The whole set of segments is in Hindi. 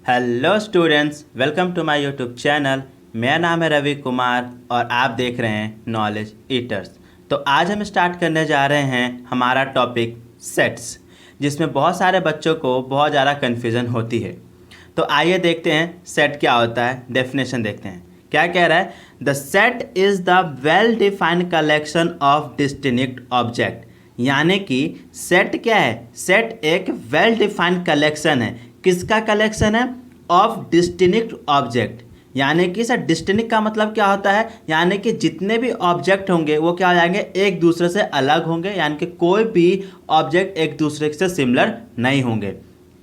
Hello students, welcome to my YouTube channel. मेरा नाम है रवि कुमार और आप देख रहे हैं नॉलेज ईटर्स। तो आज हम स्टार्ट करने जा रहे हैं हमारा टॉपिक सेट्स, जिसमें बहुत सारे बच्चों को बहुत ज़्यादा कन्फ्यूज़न होती है। तो आइए देखते हैं सेट क्या होता है। डेफिनेशन देखते हैं क्या कह रहा है। The set is the well defined collection of distinct object. यानी कि सेट क्या है? सेट एक वेल डिफाइंड कलेक्शन है। किसका कलेक्शन है? Of distinct object. यानी कि सर डिस्टिंक्ट का मतलब क्या होता है? यानी कि जितने भी ऑब्जेक्ट होंगे वो क्या हो जाएंगे? एक दूसरे से अलग होंगे। यानी कि कोई भी ऑब्जेक्ट एक दूसरे से सिमिलर नहीं होंगे।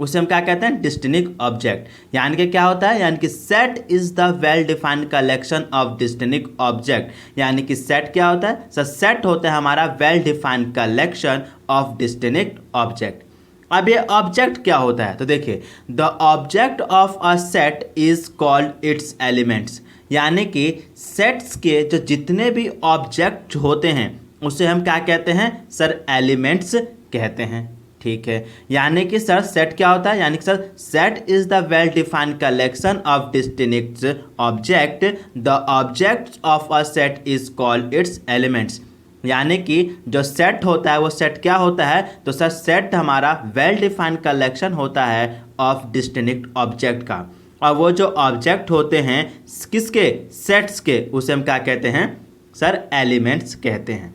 उसे हम क्या कहते हैं? Distinct object. यानी कि क्या होता है? यानी कि set is the well defined collection of distinct object. यानी कि सेट क्या होता है? सर सेट होता है हमारा well defined collection of distinct object. अब ये ऑब्जेक्ट क्या होता है? तो देखिए, the object of a set is called its elements. यानी कि सेट्स के जो जितने भी ऑब्जेक्ट होते हैं उसे हम क्या कहते हैं? सर एलिमेंट्स कहते हैं। ठीक है, यानी कि सर सेट क्या होता है? यानी कि sir set is the well defined collection of distinct object. The object of a set is called its elements. यानी कि जो सेट होता है वो सेट क्या होता है? तो सर सेट हमारा वेल डिफाइंड कलेक्शन होता है ऑफ डिस्टिंक्ट ऑब्जेक्ट का। और वो जो ऑब्जेक्ट होते हैं किसके? सेट्स के, उसे हम क्या कहते हैं? सर एलिमेंट्स कहते हैं।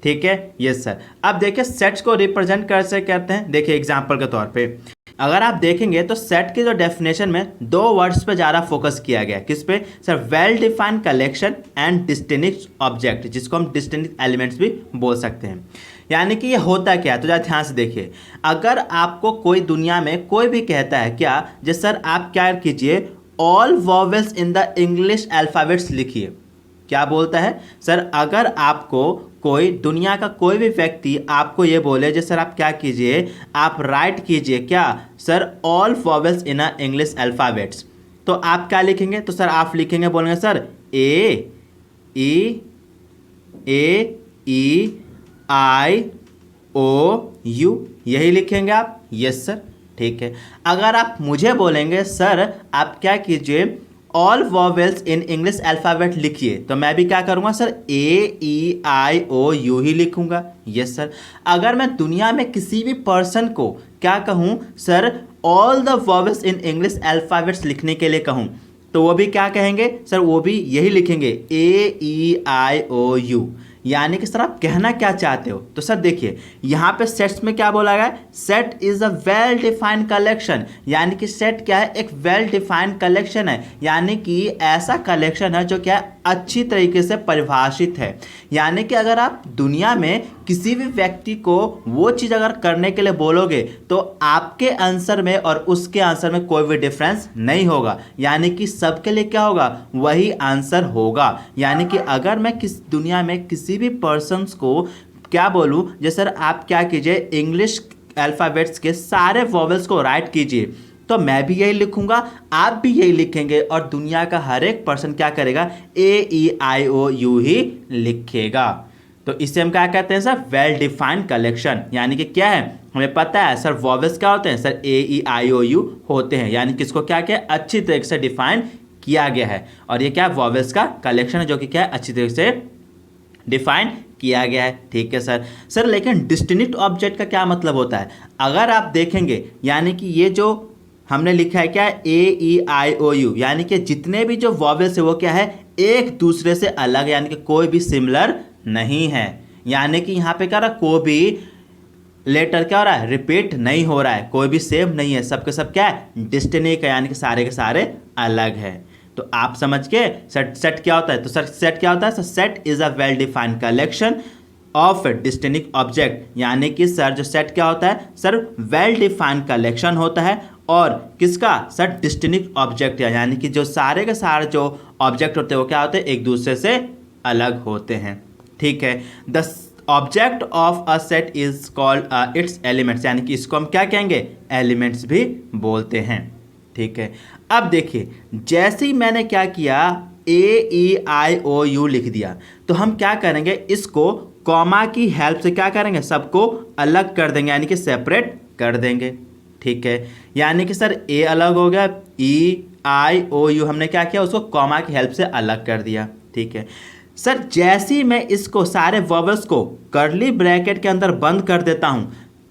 ठीक है, यस सर। अब देखिए सेट्स को रिप्रेजेंट कैसे करते हैं। देखिए एग्जांपल के तौर पे अगर आप देखेंगे तो सेट की जो डेफिनेशन में दो वर्ड्स पे ज़्यादा फोकस किया गया। किस पे? Sir well defined collection and distinct object, जिसको हम डिस्टिंक्ट एलिमेंट्स भी बोल सकते हैं। यानी कि ये होता क्या है? तो ज़रा ध्यान से देखिए। अगर आपको कोई दुनिया में कोई भी कहता है क्या जैसे सर आप क्या कीजिए, all vowels in the English alphabets लिखिए। क्या बोलता है? सर अगर आपको कोई दुनिया का कोई भी व्यक्ति आपको ये बोले जो सर आप क्या कीजिए, आप राइट कीजिए क्या सर ऑल वॉवेल्स इन अ इंग्लिश अल्फ़ाबेट्स, तो आप क्या लिखेंगे? तो सर आप लिखेंगे, बोलेंगे sir A E I O you, यही लिखेंगे आप। यस सर, ठीक है। अगर आप मुझे बोलेंगे सर आप क्या कीजिए, all vowels in English alphabet लिखिए, तो मैं भी क्या करूँगा सर AEIOU ही लिखूँगा। Yes sir. अगर मैं दुनिया में किसी भी पर्सन को क्या कहूँ sir all the vowels in English alphabets लिखने के लिए कहूँ, तो वो भी क्या कहेंगे सर? वो भी यही लिखेंगे AEIOU। यानी कि सर आप कहना क्या चाहते हो? तो सर देखिए यहाँ पे सेट्स में क्या बोला गया है? Set is a well defined collection. यानी कि सेट क्या है? एक वेल डिफाइंड कलेक्शन है। यानी कि ऐसा कलेक्शन है जो क्या है? अच्छी तरीके से परिभाषित है। यानी कि अगर आप दुनिया में किसी भी व्यक्ति को वो चीज़ अगर करने के लिए बोलोगे तो आपके आंसर में और उसके आंसर में कोई भी डिफरेंस नहीं होगा। यानी कि सबके लिए क्या होगा? वही आंसर होगा। यानी कि अगर मैं किस दुनिया में किसी भी पर्सन्स को क्या बोलूँ, जैसे सर आप क्या कीजिए इंग्लिश अल्फ़ाबेट्स के सारे वॉवेल्स को राइट कीजिए, तो मैं भी यही लिखूंगा, आप भी यही लिखेंगे और दुनिया का हर एक पर्सन क्या करेगा? AEIOU ही लिखेगा। तो इसे हम क्या कहते हैं सर? Well defined collection. यानी कि क्या है? हमें पता है सर वॉवेल्स क्या होते हैं? सर AEIOU होते हैं। यानी कि इसको क्या किया? अच्छी तरीके से डिफाइन किया गया है। और ये क्या? वॉवेल्स का कलेक्शन है जो कि क्या है? अच्छी तरीके से डिफाइन किया गया है। ठीक है सर। सर लेकिन डिस्टिंक्ट ऑब्जेक्ट का क्या मतलब होता है? अगर आप देखेंगे यानी कि ये जो हमने लिखा है क्या? AEIOU, यानी कि जितने भी जो वॉवेल्स है वो क्या है? एक दूसरे से अलग, यानी कि कोई भी सिमिलर नहीं है। यानी कि यहाँ पे क्या रहा? कोई भी लेटर क्या हो रहा है? रिपीट नहीं हो रहा है, कोई भी सेम नहीं है, सबके सब क्या है? डिस्टिंक्ट है। यानी कि सारे के सारे अलग है। तो आप समझ के सेट क्या होता है? तो सर सेट क्या होता है? Sir set is a well defined collection of distinct object. यानी कि सर जो सेट क्या होता है? सर वेल डिफाइंड कलेक्शन होता है और किसका? सर डिस्टिंक्ट ऑब्जेक्ट है। यानी कि जो सारे के सारे जो ऑब्जेक्ट होते हैं वो क्या होते हैं? एक दूसरे से अलग होते हैं। ठीक है। The object of a set is called its elements. यानी कि इसको हम क्या कहेंगे? एलिमेंट्स भी बोलते हैं। ठीक है। अब देखिए जैसे ही मैंने क्या किया AEIOU लिख दिया, तो हम क्या करेंगे? इसको कॉमा की हेल्प से क्या करेंगे? सबको अलग कर देंगे, यानी कि सेपरेट कर देंगे। ठीक है, यानी कि सर ए अलग हो गया, ई आई ओ यू हमने क्या किया, उसको कॉमा की हेल्प से अलग कर दिया। ठीक है सर, जैसे ही मैं इसको सारे वर्बल्स को कर्ली ब्रैकेट के अंदर बंद कर देता हूं,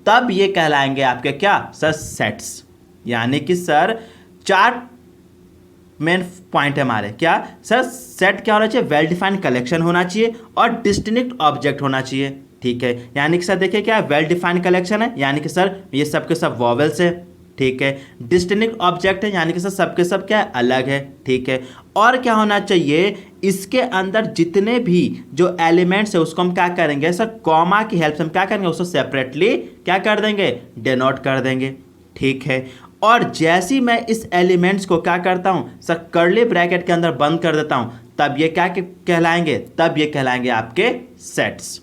तब ये कहलाएंगे आपके क्या सर, सेट्स। यानी कि सर चार मेन पॉइंट है हमारे, क्या सर, सेट क्या होना चाहिए, वेल डिफाइंड कलेक्शन होना चाहिए और डिस्टिंक्ट ऑब्जेक्ट होना चाहिए। ठीक है, यानी कि सर देखिए क्या वेल डिफाइंड कलेक्शन है, यानी कि सर ये सब के सब वॉवेल्स है। ठीक है, डिस्टिंक्ट ऑब्जेक्ट है, यानी कि सर सबके सब क्या है, अलग है। ठीक है, और क्या होना चाहिए, इसके अंदर जितने भी जो एलिमेंट्स है उसको हम क्या करेंगे सर, कॉमा की हेल्प से हम क्या करेंगे, उसको सेपरेटली क्या कर देंगे, डिनोट कर देंगे। ठीक है, और जैसे ही मैं इस एलिमेंट्स को क्या करता हूं सर, कर्ली ब्रैकेट के अंदर बंद कर देता हूं, तब ये क्या कहलाएंगे, तब ये कहलाएंगे आपके सेट्स।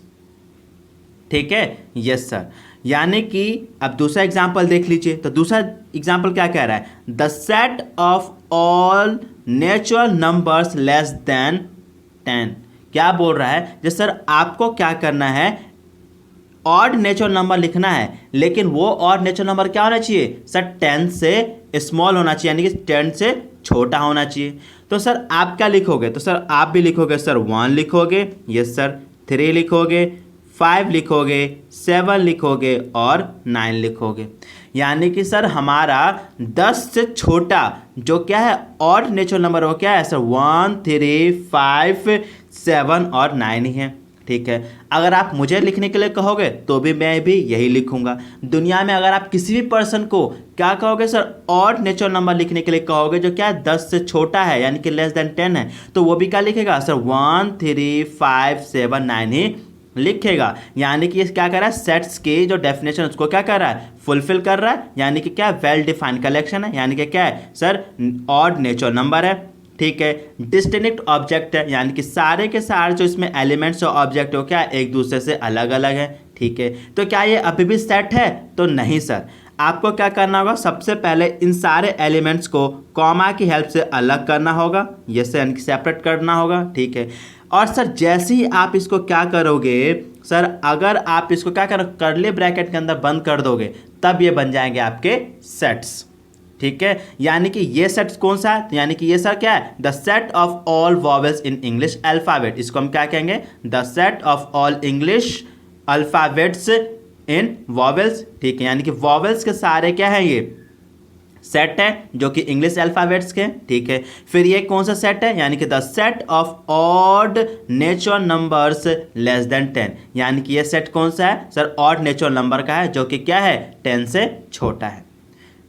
ठीक है, यस सर। यानी कि अब दूसरा एग्जांपल देख लीजिए, तो दूसरा एग्जांपल क्या कह रहा है, the set of all natural numbers less than 10। क्या बोल रहा है, जैसे सर आपको क्या करना है, ऑड नेचुरल नंबर लिखना है, लेकिन वो ऑड नेचुरल नंबर क्या होना चाहिए सर, 10 से स्मॉल होना चाहिए, यानी कि 10 से छोटा होना चाहिए। तो सर आप क्या लिखोगे, तो सर आप भी लिखोगे सर 1 लिखोगे, यस सर, 3 लिखोगे, 5 लिखोगे, 7 लिखोगे और 9 लिखोगे। यानी कि सर हमारा 10 से छोटा जो क्या है ऑड नेचुरल नंबर, वो क्या है सर, 1, 3, 5, 7 और 9 ही है। ठीक है, अगर आप मुझे लिखने के लिए कहोगे तो भी मैं भी यही लिखूंगा। दुनिया में अगर आप किसी भी पर्सन को क्या कहोगे सर, ऑड नेचुरल नंबर लिखने के लिए कहोगे जो क्या है 10 से छोटा है, यानी कि लेस देन 10 है, तो वो भी क्या लिखेगा सर, 1, 3, 5, 7, 9 ही लिखेगा। यानी कि ये क्या कर रहा है, सेट्स की जो डेफिनेशन उसको क्या कर रहा है, फुलफिल कर रहा है। यानी कि क्या वेल डिफाइंड कलेक्शन है, यानी कि क्या है सर, ऑड नेचुरल नंबर है। ठीक है, डिस्टिंक्ट ऑब्जेक्ट है, यानी कि सारे के सारे जो इसमें एलिमेंट्स और ऑब्जेक्ट हो क्या एक दूसरे से अलग अलग है। ठीक है, तो क्या ये अभी भी सेट है, तो नहीं सर। आपको क्या करना होगा, सबसे पहले इन सारे एलिमेंट्स को कॉमा की हेल्प से अलग करना होगा, ये यानी कि सेपरेट करना होगा। ठीक है, और सर जैसे ही आप इसको क्या करोगे सर, अगर आप इसको क्या करो, कर्ली ब्रैकेट के अंदर बंद कर दोगे, तब ये बन जाएंगे आपके सेट्स। ठीक है, यानी कि ये सेट्स कौन सा है, यानी कि ये सर क्या है, the set of all vowels in English alphabet. इसको हम क्या कहेंगे, the set of all English alphabets in vowels. ठीक है, यानी कि वॉवेल्स के सारे क्या है, ये सेट है जो कि इंग्लिश अल्फाबेट्स के। ठीक है, फिर ये कौन सा सेट है, यानी कि the set of odd natural numbers less than 10। यानी कि ये सेट कौन सा है सर, ऑड नेचुरल नंबर का है जो कि क्या है 10 से छोटा है।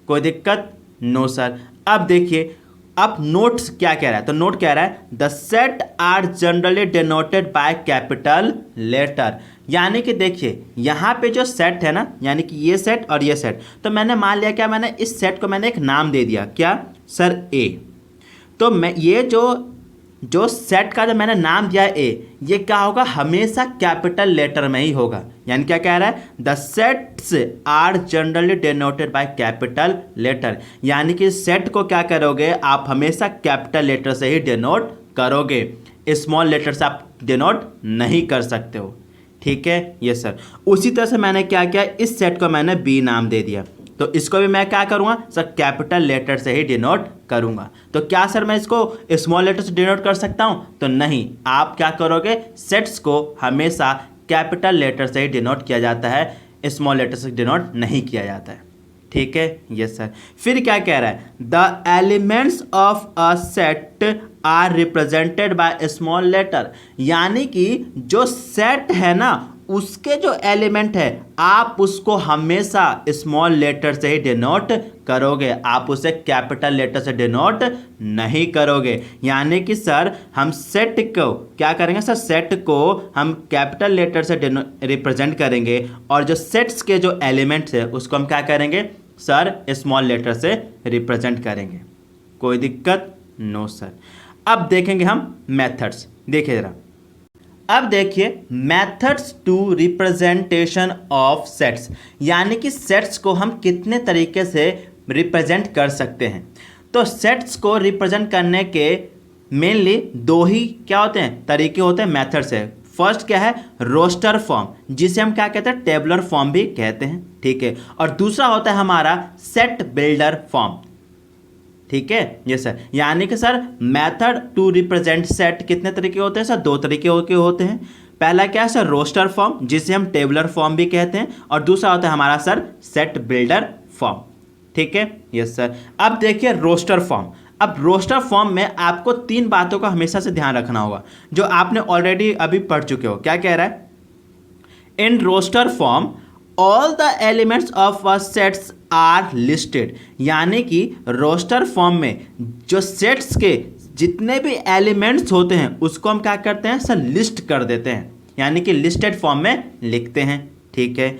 कोई दिक्कत, नो सर। अब देखिए, अब नोट्स क्या कह रहा है, तो नोट कह रहा है the set are generally denoted by capital letter. यानी कि देखिए यहाँ पे जो सेट है ना, यानी कि ये सेट और ये सेट, तो मैंने मान लिया क्या, मैंने इस सेट को मैंने एक नाम दे दिया, क्या सर, ए। तो मैं ये जो सेट का जो मैंने नाम दिया है ए, ये क्या होगा, हमेशा कैपिटल लेटर में ही होगा। यानी क्या कह रहा है, the sets are generally denoted by capital letter. यानी कि सेट को क्या करोगे, आप हमेशा कैपिटल लेटर से ही डिनोट करोगे, स्मॉल लेटर से आप डिनोट नहीं कर सकते हो। ठीक है, ये सर। उसी तरह से मैंने क्या किया, इस सेट को मैंने बी नाम दे दिया, तो इसको भी मैं क्या करूँगा सर, कैपिटल लेटर से ही डिनोट करूँगा। तो क्या सर मैं इसको स्मॉल लेटर से डिनोट कर सकता हूँ, तो नहीं, आप क्या करोगे, सेट्स को हमेशा कैपिटल लेटर से ही डिनोट किया जाता है, स्मॉल लेटर से डिनोट नहीं किया जाता है। ठीक है, यस सर। फिर क्या कह रहा है, the elements of a set are represented by small letter. यानी कि जो सेट है ना, उसके जो एलिमेंट है आप उसको हमेशा स्मॉल लेटर से ही डिनोट करोगे, आप उसे कैपिटल लेटर से डिनोट नहीं करोगे। यानी कि सर हम सेट को क्या करेंगे सर, सेट को हम कैपिटल लेटर से रिप्रेजेंट करेंगे, और जो सेट्स के जो एलिमेंट्स है उसको हम क्या करेंगे सर, स्मॉल लेटर से रिप्रेजेंट करेंगे। कोई दिक्कत, नो सर। अब देखेंगे हम मेथड्स, देखिए जरा। अब देखिए methods to representation of sets, यानी कि सेट्स को हम कितने तरीके से रिप्रेजेंट कर सकते हैं। तो सेट्स को रिप्रेजेंट करने के मेनली दो ही क्या होते हैं, तरीके होते हैं, मेथड्स है। फर्स्ट क्या है, रोस्टर फॉर्म, जिसे हम क्या कहते हैं, टेबुलर फॉर्म भी कहते हैं, ठीक है। और दूसरा होता है हमारा सेट बिल्डर फॉर्म, ठीक है। ये सर, यानी कि sir method to represent set कितने तरीके होते हैं सर, दो तरीके के होते हैं। पहला क्या है सर, रोस्टर फॉर्म, जिसे हम टेबुलर फॉर्म भी कहते हैं, और दूसरा होता है हमारा सर सेट बिल्डर फॉर्म, ठीक है। Yes sir. अब देखिए रोस्टर फॉर्म। अब रोस्टर फॉर्म में आपको तीन बातों का हमेशा से ध्यान रखना होगा, जो आपने ऑलरेडी अभी पढ़ चुके हो। क्या कह रहा है, in roster form all the elements of a sets are listed, यानी कि रोस्टर फॉर्म में जो सेट्स के जितने भी एलिमेंट्स होते हैं उसको हम क्या करते हैं सर, लिस्ट कर देते हैं, यानी कि लिस्टेड फॉर्म में लिखते हैं, ठीक है।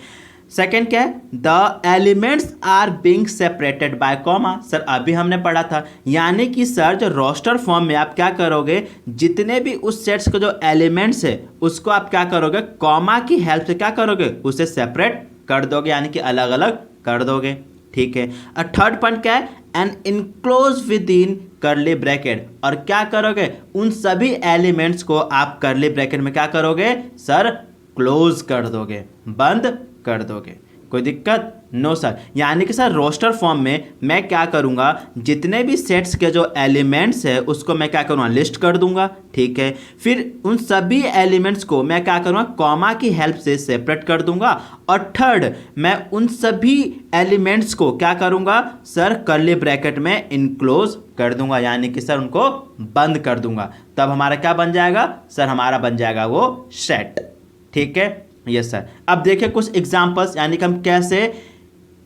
सेकेंड क्या है, the elements are being separated by comma, sir अभी हमने पढ़ा था, यानी कि सर जो रोस्टर फॉर्म में आप क्या करोगे, जितने भी उस सेट्स के जो एलिमेंट्स है उसको आप क्या करोगे, कॉमा की हेल्प से क्या करोगे, उसे सेपरेट कर दोगे, यानी कि अलग अलग कर दोगे, ठीक है। और थर्ड पॉइंट क्या है, एंड इनक्लोज विद इन करली ब्रैकेट, और क्या करोगे, उन सभी एलिमेंट्स को आप करली ब्रैकेट में क्या करोगे सर, क्लोज कर दोगे, बंद कर दोगे। कोई दिक्कत, नो सर। यानी कि सर रोस्टर फॉर्म में मैं क्या करूंगा, जितने भी सेट्स के जो एलिमेंट्स है उसको मैं क्या करूँगा, लिस्ट कर दूंगा, ठीक है। फिर उन सभी एलिमेंट्स को मैं क्या करूँगा, कॉमा की हेल्प से सेपरेट कर दूंगा, और थर्ड मैं उन सभी एलिमेंट्स को क्या करूँगा सर, कर्ली ब्रैकेट में इनक्लोज कर दूंगा, यानी कि सर उनको बंद कर दूंगा। तब हमारा क्या बन जाएगा सर, हमारा बन जाएगा वो सेट, ठीक है। Yes sir. अब देखिए कुछ एग्जांपल्स, यानी कि हम कैसे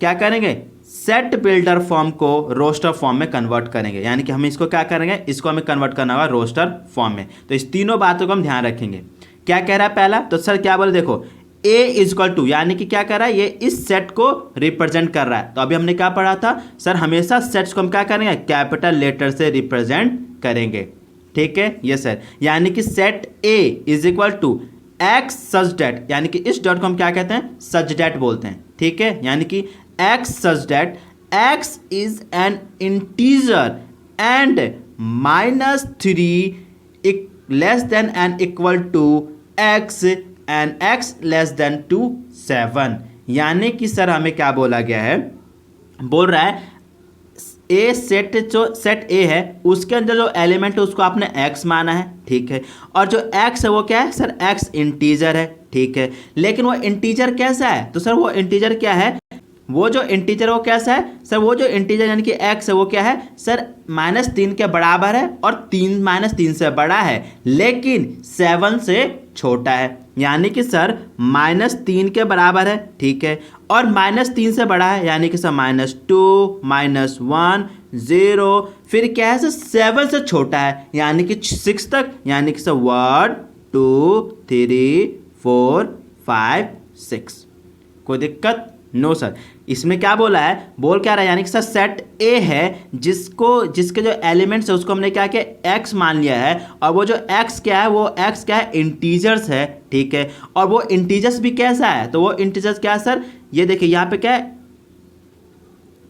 क्या करेंगे, सेट बिल्डर फॉर्म को रोस्टर फॉर्म में कन्वर्ट करेंगे, यानी कि हम इसको क्या करेंगे, इसको हमें कन्वर्ट करना होगा रोस्टर फॉर्म में। तो इस तीनों बातों को हम ध्यान रखेंगे। क्या कह रहा है पहला, तो सर क्या बोले, देखो ए इजक्वल टू, यानी कि क्या कर रहा है, ये इस सेट को रिप्रेजेंट कर रहा है। तो अभी हमने क्या पढ़ा था सर, हमेशा सेट्स को हम क्या करेंगे, कैपिटल लेटर से रिप्रेजेंट करेंगे, ठीक है। Yes sir. यानी कि set A is equal to x such that, यानी कि इस डॉट को हम क्या कहते हैं, सच डेट बोलते हैं, ठीक है। यानी कि x such that x is an integer and -3 less than and equal to x and x less than to 7। यानी कि सर हमें क्या बोला गया है, बोल रहा है ए सेट, जो सेट ए है उसके अंदर जो एलिमेंट है उसको आपने एक्स माना है, ठीक है। और जो एक्स है वो क्या है सर, एक्स इंटीजर है, ठीक है। लेकिन वो इंटीजर कैसा है, तो सर वो इंटीजर क्या है, वो जो इंटीजर वो कैसा है सर, वो जो इंटीजर यानी कि एक्स है वो क्या है सर, -3 के बराबर है और 3 -3 से बड़ा है, लेकिन 7 से छोटा है। यानी कि सर -3 के बराबर है, ठीक है, और -3 से बड़ा है, यानी कि सर -2 -1 0, फिर क्या है सर 7 से छोटा है, यानी कि 6 तक, यानी कि सर 1 2 3 4 5 6। कोई दिक्कत, नो सर। इसमें क्या बोला है, बोल क्या रहा है, यानी कि सर सेट ए है जिसके जो एलिमेंट्स है उसको हमने क्या किया, एक्स मान लिया है, और वो जो एक्स क्या है, वो एक्स क्या है, इंटीजर्स है, ठीक है। और वो इंटीजर्स भी कैसा है, तो वो इंटीजर्स क्या है सर, ये देखिए यहाँ पे क्या है,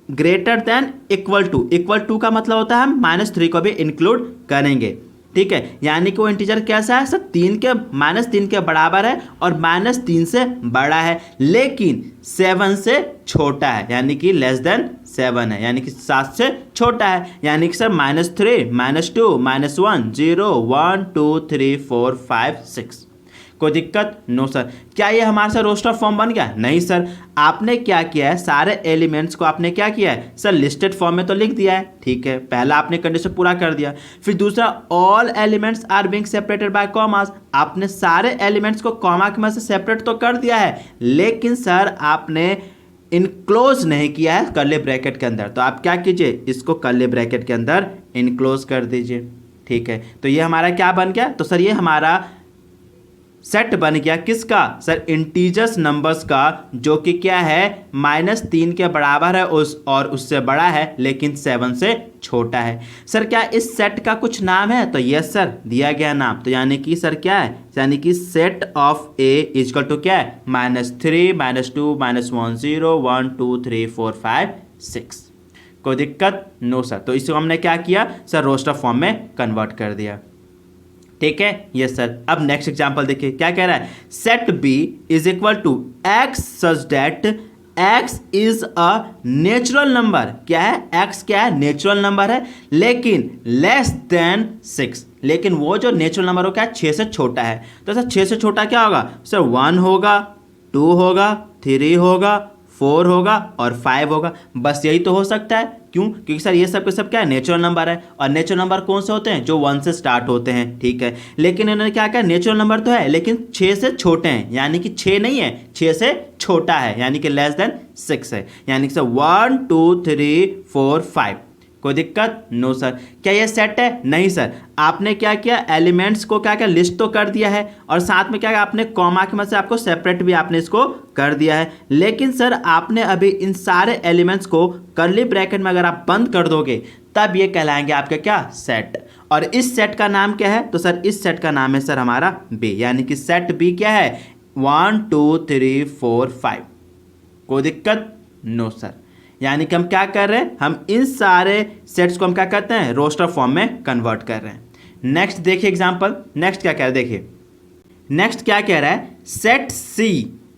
ग्रेटर देन इक्वल टू का मतलब होता है हम -3 को भी इंक्लूड करेंगे, ठीक है। यानी कि वो इंटीजर कैसा है सर, -3 के बराबर है और -3 से बड़ा है, लेकिन 7 से छोटा है, यानी कि लेस देन 7 है, यानी कि 7 से छोटा है। यानी कि सर -3 -2 -1 0 1 2 3 4 5 6। कोई दिक्कत, नो सर। क्या ये हमारे साथ रोस्टर फॉर्म बन गया, नहीं सर। आपने क्या किया है, सारे एलिमेंट्स को आपने क्या किया है सर, लिस्टेड फॉर्म में तो लिख दिया है, ठीक है। पहला आपने कंडीशन पूरा कर दिया। फिर दूसरा, all elements are being separated by commas, आपने सारे एलिमेंट्स को कॉमा की मदद से सेपरेट तो कर दिया है, लेकिन सर आपने इनक्लोज नहीं किया है कर्ली ब्रैकेट के अंदर। तो आप क्या कीजिए, इसको कर्ली ब्रैकेट के अंदर इनक्लोज कर दीजिए, ठीक है। तो ये हमारा क्या बन गया, तो सर ये हमारा सेट बन गया किसका सर, इंटीजर्स नंबर्स का, जो कि क्या है -3 के बराबर है और उससे बड़ा है, लेकिन 7 से छोटा है। सर क्या इस सेट का कुछ नाम है, तो यस सर दिया गया नाम। तो यानी कि सर क्या है, यानी कि set of A equal to क्या है, -3 -2 -1 0 1 2 3 4 5 6। कोई दिक्कत, नो सर। तो इसको हमने क्या किया सर, रोस्टर फॉर्म में कन्वर्ट कर दिया, ठीक है, यस सर। अब नेक्स्ट एग्जांपल देखिए क्या कह रहा है, set B is equal to x such that x is a natural number. क्या है, एक्स क्या है, नेचुरल नंबर है, लेकिन लेस देन 6। लेकिन वो जो नेचुरल नंबर हो क्या, 6 से छोटा है। तो सर 6 से छोटा क्या होगा सर, 1 होगा, 2 होगा, 3 होगा, 4 होगा और 5 होगा। बस यही तो हो सकता है। क्यों, क्योंकि सर ये सब के सब क्या है, नेचुरल नंबर है, और नेचुरल नंबर कौन से होते हैं, जो 1 से स्टार्ट होते हैं। ठीक है, लेकिन इन्होंने क्या कहा, नेचुरल नंबर तो है लेकिन 6 से छोटे हैं, यानी कि 6 नहीं है, 6 से छोटा है, यानी कि लेस देन 6 है। यानी कि सर 1 2 3 4 5। कोई दिक्कत, नो सर। क्या ये सेट है, नहीं सर। आपने क्या किया, एलिमेंट्स को क्या क्या लिस्ट तो कर दिया है, और साथ में क्या आपने कॉमा की मदद से आपको सेपरेट भी आपने इसको कर दिया है। लेकिन सर आपने अभी इन सारे एलिमेंट्स को कर्ली ब्रैकेट में अगर आप बंद कर दोगे तब ये कहलाएंगे आपके क्या, सेट। और इस सेट का नाम क्या है, तो सर इस सेट का नाम है सर हमारा बी, यानी कि सेट बी क्या है, 1 2 3 4 5। कोई दिक्कत, नो सर। यानी कि हम क्या कर रहे हैं, हम इन सारे सेट्स को हम क्या करते हैं, रोस्टर फॉर्म में कन्वर्ट कर रहे हैं। नेक्स्ट देखिए एग्जांपल, नेक्स्ट क्या कह रहा है, देखिए नेक्स्ट क्या कह रहा है, set C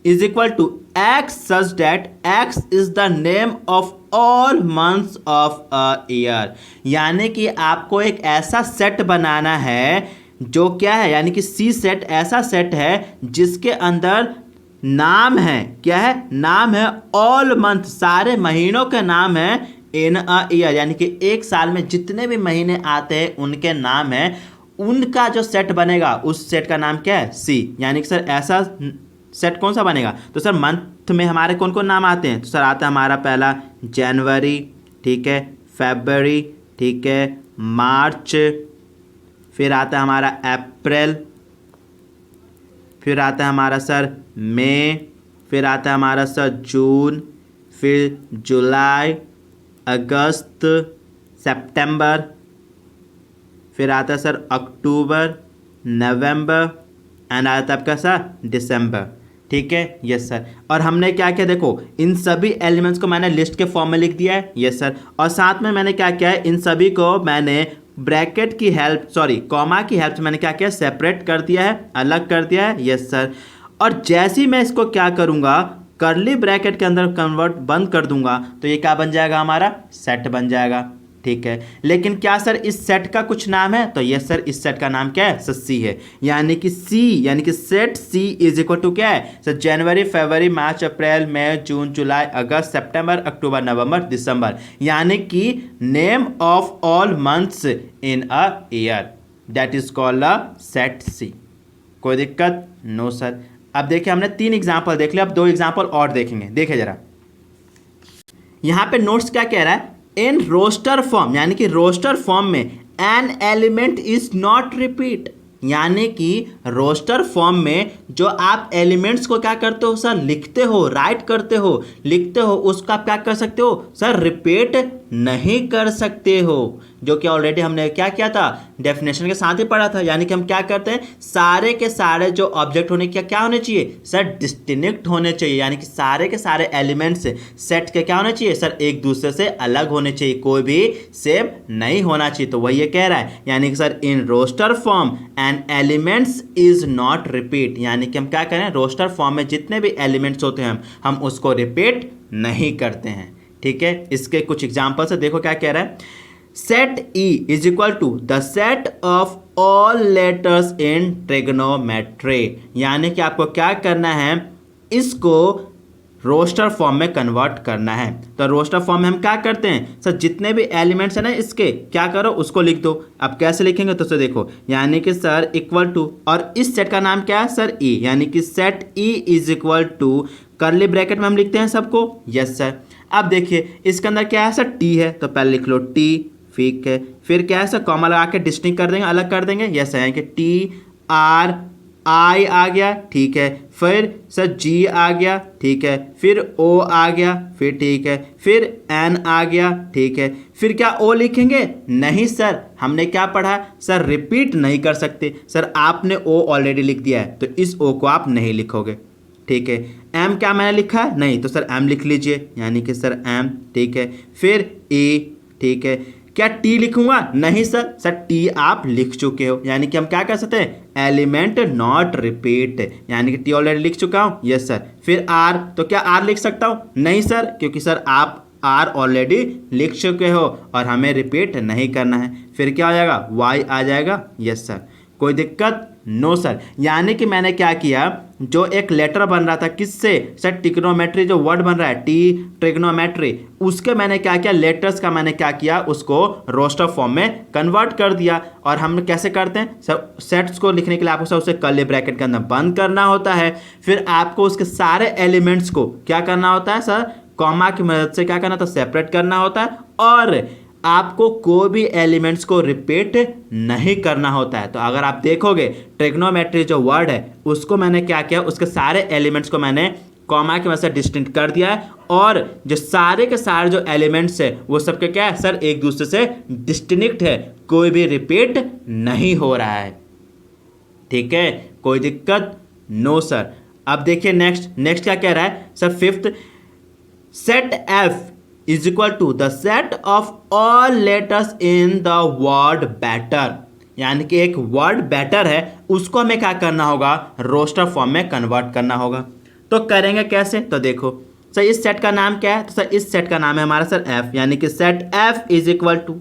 is equal to x such that x is the name of all months of a year. यानी कि आपको एक ऐसा सेट बनाना है जो क्या है, यानी कि सी सेट ऐसा सेट है जिसके अंदर नाम है, क्या है, नाम है ऑल मंथ, सारे महीनों के नाम है इन अ ईयर, यानी कि एक साल में जितने भी महीने आते हैं उनके नाम है, उनका जो सेट बनेगा उस सेट का नाम क्या है, सी। यानी कि सर ऐसा सेट कौन सा बनेगा, तो सर मंथ में हमारे कौन कौन नाम आते हैं, तो सर आता है हमारा पहला जनवरी, ठीक है, फरवरी, ठीक है, मार्च, फिर आता है हमारा अप्रैल, फिर आता है हमारा सर मई, फिर आता है हमारा सर जून, फिर जुलाई, अगस्त, सितंबर, फिर आता है सर अक्टूबर, नवंबर एंड आता है आपका सर दिसंबर। ठीक है, यस सर। और हमने क्या किया, देखो इन सभी एलिमेंट्स को मैंने लिस्ट के फॉर्म में लिख दिया है, यस सर। और साथ में मैंने क्या किया है, इन सभी को मैंने ब्रैकेट की हेल्प, सॉरी कॉमा की हेल्प से मैंने क्या किया, सेपरेट कर दिया है, अलग कर दिया है, यस सर। और जैसे ही मैं इसको क्या करूँगा, कर्ली ब्रैकेट के अंदर कन्वर्ट बंद कर दूंगा तो ये क्या बन जाएगा, हमारा सेट बन जाएगा। ठीक है, लेकिन क्या सर इस सेट का कुछ नाम है, तो यस सर इस सेट का नाम क्या है, सर सी है। यानी कि सी, यानी कि set C is equal to क्या है सर, जनवरी, फरवरी, मार्च, अप्रैल, मई, जून, जुलाई, अगस्त, सितंबर, अक्टूबर, नवंबर, दिसंबर। यानी कि name of all months in a year, that is called a set C. कोई दिक्कत, नो सर। अब देखिए हमने 3 एग्जाम्पल देख लिया, अब 2 एग्जाम्पल और देखेंगे। देखिए जरा यहाँ पे नोट्स क्या कह रहा है, इन रोस्टर फॉर्म, यानी कि रोस्टर फॉर्म में an element is not repeat. यानी कि रोस्टर फॉर्म में जो आप एलिमेंट्स को क्या करते हो सर, लिखते हो, राइट करते हो, लिखते हो, उसका आप क्या कर सकते हो सर, रिपीट नहीं कर सकते हो, जो कि ऑलरेडी हमने क्या किया था, डेफिनेशन के साथ ही पढ़ा था। यानी कि हम क्या करते हैं, सारे के सारे जो ऑब्जेक्ट होने के क्या होने चाहिए सर, डिस्टिंक्ट होने चाहिए। यानी कि सारे के सारे एलिमेंट्स सेट के क्या होने चाहिए सर, एक दूसरे से अलग होने चाहिए, कोई भी सेम नहीं होना चाहिए। तो वही ये कह रहा है, यानी कि sir in roster form and elements is not repeat. यानी कि हम क्या करें, रोस्टर फॉर्म में जितने भी एलिमेंट्स होते हैं हम उसको रिपीट नहीं करते हैं। ठीक है, इसके कुछ एग्जाम्पल से देखो क्या कह रहा है, set E is equal to the set of all letters in trigonometry. यानी कि आपको क्या करना है, इसको रोस्टर फॉर्म में कन्वर्ट करना है। तो रोस्टर फॉर्म में हम क्या करते हैं सर, जितने भी एलिमेंट्स हैं ना इसके क्या करो, उसको लिख दो। अब कैसे लिखेंगे, तो सर देखो, यानी कि सर इक्वल टू, और इस सेट का नाम क्या है सर, ई, यानी कि set E is equal to, curly bracket में हम लिखते हैं सबको, यस सर। अब देखिए इसके अंदर क्या है सर, टी है, तो पहले लिख लो टी, ठीक है, फिर क्या है सर, कॉमा लगा के डिस्टिंक्ट कर देंगे, अलग कर देंगे, यस है कि टी आर आई आ गया, ठीक है, फिर सर जी आ गया, ठीक है, फिर ओ आ गया, फिर ठीक है, फिर एन आ गया, ठीक है, फिर क्या ओ लिखेंगे, नहीं सर, हमने क्या पढ़ा सर, रिपीट नहीं कर सकते सर, आपने ओ ऑलरेडी लिख दिया है तो इस ओ को आप नहीं लिखोगे। ठीक है, एम क्या मैंने लिखा है, नहीं, तो सर एम लिख लीजिए, यानी कि सर एम, ठीक है, फिर ई, ठीक है, क्या टी लिखूंगा? नहीं सर, सर टी आप लिख चुके हो, यानी कि हम क्या कर सकते हैं, एलिमेंट नॉट रिपीट, यानी कि टी ऑलरेडी लिख चुका हूं। Yes sir. फिर आर, तो क्या आर लिख सकता हूं? नहीं सर, क्योंकि सर आप आर ऑलरेडी लिख चुके हो और हमें रिपीट नहीं करना है। फिर क्या हो जाएगा, वाई आ जाएगा। Yes sir. कोई दिक्कत? No sir. यानी कि मैंने क्या किया, जो एक लेटर बन रहा था किससे सर, ट्रिग्नोमेट्री जो वर्ड बन रहा है टी ट्रिग्नोमेट्री, उसके मैंने क्या किया, लेटर्स का मैंने क्या किया, उसको रोस्टर फॉर्म में कन्वर्ट कर दिया। और हम कैसे करते हैं सर, सेट्स को लिखने के लिए आपको सर उसे कर्ली ब्रैकेट के अंदर बंद करना होता है। फिर आपको उसके सारे एलिमेंट्स को क्या करना होता है सर, कॉमा की मदद से क्या करना होता है, सेपरेट करना होता है। और आपको कोई भी एलिमेंट्स को रिपीट नहीं करना होता है। तो अगर आप देखोगे ट्रिग्नोमेट्री जो वर्ड है उसको मैंने क्या किया, उसके सारे एलिमेंट्स को मैंने कॉमा की मदद से डिस्टिंक्ट कर दिया है। और जो सारे के सारे जो एलिमेंट्स है वो सबके क्या है सर, एक दूसरे से डिस्टिंक्ट है, कोई भी रिपीट नहीं हो रहा है। ठीक है, कोई दिक्कत? No sir. अब देखिए नेक्स्ट क्या कह रहा है sir, fifth, set F is equal to the set of all letters in the word better, यानी कि एक वर्ड बैटर है उसको हमें क्या करना होगा, रोस्टर फॉर्म में कन्वर्ट करना होगा। तो करेंगे कैसे, तो देखो सर इस सेट का नाम क्या है, तो सर इस सेट का नाम है हमारा सर एफ, यानी कि set F is equal to,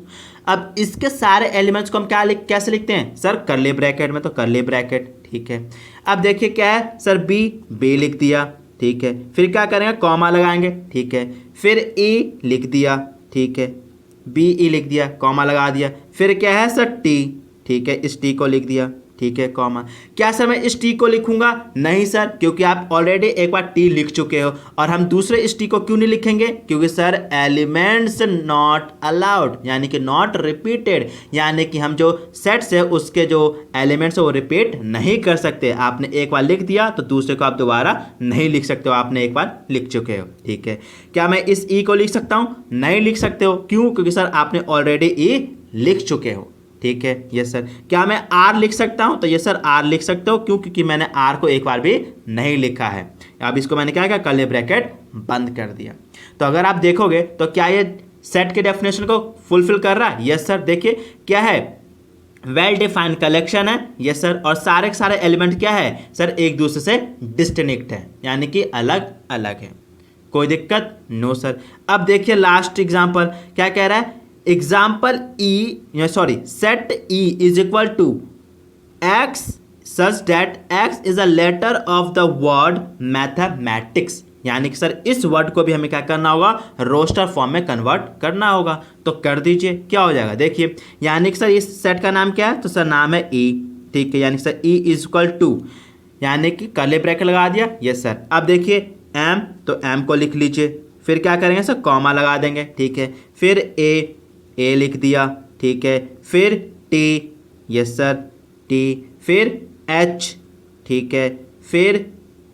अब इसके सारे एलिमेंट्स को हम कैसे लिखते हैं सर, कर्ली ब्रैकेट में, तो कर्ली ब्रैकेट। ठीक है, अब देखिए क्या है सर, बी लिख दिया। ठीक है, फिर क्या करेंगे, कॉमा लगाएंगे। ठीक है, फिर ई लिख दिया। ठीक है, बी ई लिख दिया, कॉमा लगा दिया। फिर क्या है सर, टी। ठीक है, इस टी को लिख दिया। ठीक है, कॉमा। क्या सर मैं इस टी को लिखूंगा? नहीं सर, क्योंकि आप ऑलरेडी एक बार टी लिख चुके हो। और हम दूसरे इस टी को क्यों नहीं लिखेंगे, क्योंकि सर एलिमेंट्स नॉट अलाउड, यानी कि नॉट रिपीटेड, यानी कि हम जो सेट्स है उसके जो एलिमेंट्स है वो रिपीट नहीं कर सकते। आपने एक बार लिख दिया तो दूसरे को आप दोबारा नहीं लिख सकते हो, आपने एक बार लिख चुके हो। ठीक है, क्या मैं इस ई को लिख सकता हूँ? नहीं लिख सकते हो। क्यों? क्योंकि सर आपने ऑलरेडी ई लिख चुके हो। ठीक है, यस सर। क्या मैं आर लिख सकता हूं? तो ये सर आर लिख सकते हो। क्यों? क्योंकि मैंने आर को एक बार भी नहीं लिखा है। अब इसको मैंने क्या किया, कर्ली ब्रैकेट बंद कर दिया। तो अगर आप देखोगे तो क्या ये सेट के डेफिनेशन को फुलफिल कर रहा है? Yes sir. देखिए क्या है, वेल डिफाइंड कलेक्शन है। Yes sir. और सारे के सारे एलिमेंट क्या है सर, एक दूसरे से डिस्टिंक्ट है, यानी कि अलग अलग है। कोई दिक्कत? No sir. अब देखिए लास्ट एग्जाम्पल क्या कह रहा है, example set E is equal to x such that x is a letter of the word mathematics, यानी कि सर इस वर्ड को भी हमें क्या करना होगा, रोस्टर फॉर्म में कन्वर्ट करना होगा। तो कर दीजिए, क्या हो जाएगा देखिए, यानी कि सर इस सेट का नाम क्या है, तो सर नाम है ई। ठीक है, यानी sir E is equal to, यानी कि कर्ली ब्रैकेट लगा दिया। Yes sir. अब देखिए एम, तो एम को लिख लीजिए। फिर क्या करेंगे सर, कॉमा लगा देंगे। ठीक है, फिर ए लिख दिया। ठीक है, फिर टी, यस सर टी, फिर एच। ठीक है, फिर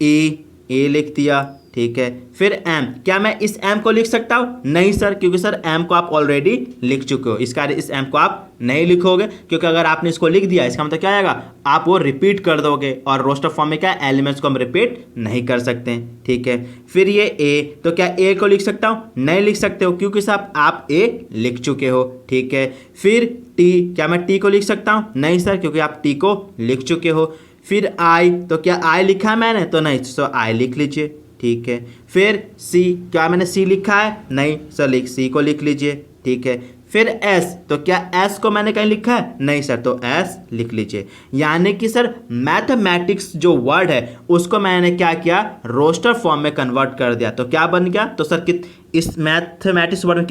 ए लिख दिया। ठीक है, फिर एम। क्या मैं इस एम को लिख सकता हूँ? नहीं सर, क्योंकि सर एम को आप ऑलरेडी लिख चुके हो, इस कारण इस एम को आप नहीं लिखोगे, क्योंकि अगर आपने इसको लिख दिया इसका मतलब क्या आएगा, आप वो रिपीट कर दोगे, और रोस्टर फॉर्म में क्या एलिमेंट्स को हम रिपीट नहीं कर सकते हैं। ठीक है, फिर ये ए, तो क्या ए को लिख सकता हूँ? नहीं लिख सकते हो, क्योंकि साहब आप ए लिख चुके हो। ठीक है, फिर टी, क्या मैं टी को लिख सकता हूँ? नहीं सर, क्योंकि आप टी को लिख चुके हो। फिर आई, तो क्या आई लिखा है मैंने? तो नहीं, तो आई लिख लीजिए। ठीक है, फिर सी, क्या मैंने सी लिखा है? नहीं सर, सी को लिख लीजिए। ठीक है, फिर एस, तो क्या एस को मैंने कहीं लिखा है? नहीं सर, तो एस लिख लीजिए। यानी कि सर मैथमेटिक्स जो वर्ड है उसको मैंने क्या किया, रोस्टर फॉर्म में कन्वर्ट कर दिया। तो क्या बन गया, तो सर इस मैथमेटिक्स वर्ड में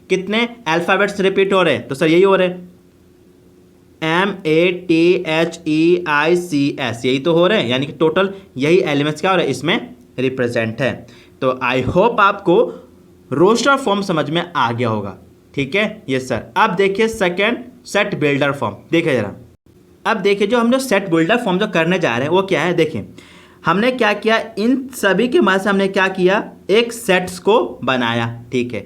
कितने अल्फाबेट्स रिपीट हो रहे हैं? तो सर यही हो रहे हैं, MATHEICS, यही तो हो रहे हैं, यानी कि टोटल यही एलिमेंट्स क्या हो रहे हैं इसमें रिप्रेजेंट है। तो आई होप आपको रोस्टर फॉर्म समझ में आ गया होगा। ठीक है, यस सर। अब देखिए सेकंड, सेट बिल्डर फॉर्म। देखिए जरा, अब देखिए जो हम जो सेट बिल्डर फॉर्म जो करने जा रहे हैं वो क्या है। देखिए हमने क्या किया, इन सभी के मदद से हमने क्या किया, एक सेट्स को बनाया। ठीक है,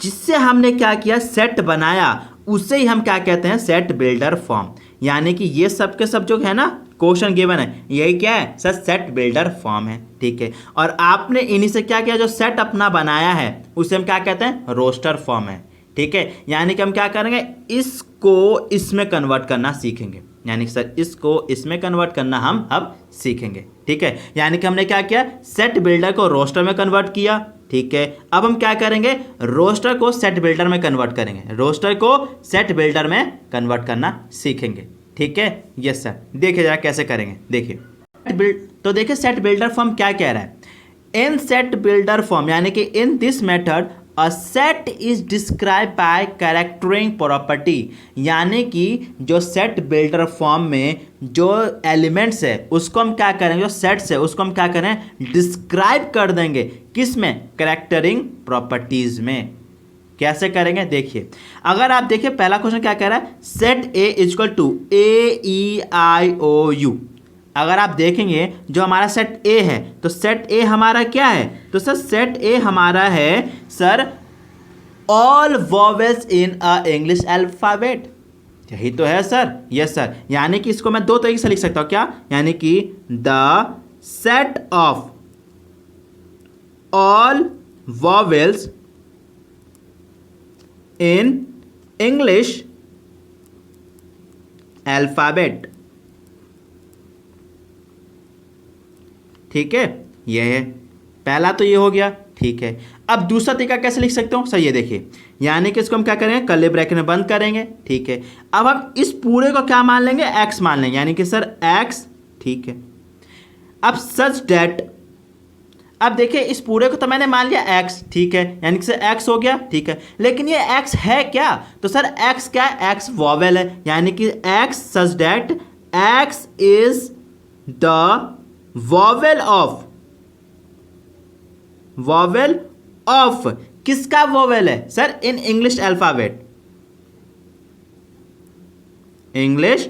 जिससे हमने क्या किया, सेट बनाया, उसे ही हम क्या कहते हैं, सेट बिल्डर फॉर्म। यानी कि ये सब के सब जो है ना, क्वेश्चन गिवन है, यही क्या है सर, सेट बिल्डर फॉर्म है, ठीक है। और आपने इन्हीं से क्या किया, जो सेट अपना बनाया है उसे हम क्या कहते हैं, रोस्टर फॉर्म है, ठीक है। यानी कि हम क्या करेंगे, इसको इसमें कन्वर्ट करना सीखेंगे, यानी सर इसको इसमें कन्वर्ट करना हम अब सीखेंगे, ठीक है। यानी कि हमने क्या किया, सेट बिल्डर को रोस्टर में कन्वर्ट किया, ठीक है। अब हम क्या करेंगे, रोस्टर को सेट बिल्डर में कन्वर्ट करेंगे, रोस्टर को सेट बिल्डर में कन्वर्ट करना सीखेंगे, ठीक है। यस सर, देखिए जरा कैसे करेंगे, देखिए। तो देखिए सेट बिल्डर फॉर्म क्या कह रहा है, इन सेट बिल्डर फॉर्म यानी कि in this method a set is describe by characterising property, यानी कि जो सेट बिल्डर फॉर्म में जो एलिमेंट्स है उसको हम क्या करेंगे, जो सेट्स है उसको हम क्या करें, डिस्क्राइब कर देंगे, किस में, कैरेक्टरिंग प्रॉपर्टीज में। कैसे करेंगे देखिए, अगर आप देखिए पहला क्वेश्चन क्या कह रहा है, set A equal to AEIOU। अगर आप देखेंगे जो हमारा सेट ए है, तो सेट ए हमारा क्या है, तो सर सेट ए हमारा है सर ऑल वॉवेल्स इन अ इंग्लिश अल्फाबेट, यही तो है सर। यस सर, यानी कि इसको मैं दो तरीके से लिख सकता हूं, क्या, यानी कि the set of all vowels in English alphabet, ठीक है। ये है पहला, तो ये हो गया, ठीक है। अब दूसरा तरीका कैसे लिख सकते हो सर, ये देखिए, यानी कि इसको हम क्या करेंगे, कर्ली ब्रैकेट में बंद करेंगे, ठीक है। अब हम इस पूरे को क्या मान लेंगे, एक्स मान लेंगे, यानी कि सर एक्स, ठीक है। अब सच डेट, अब देखिए इस पूरे को तो मैंने मान लिया एक्स, ठीक है, यानी कि सर एक्स हो गया, ठीक है। लेकिन ये एक्स है क्या, तो सर एक्स क्या है, एक्स वॉवेल है, यानी कि x such that x is the vowel of किसका वॉवेल है sir, in English alphabet, English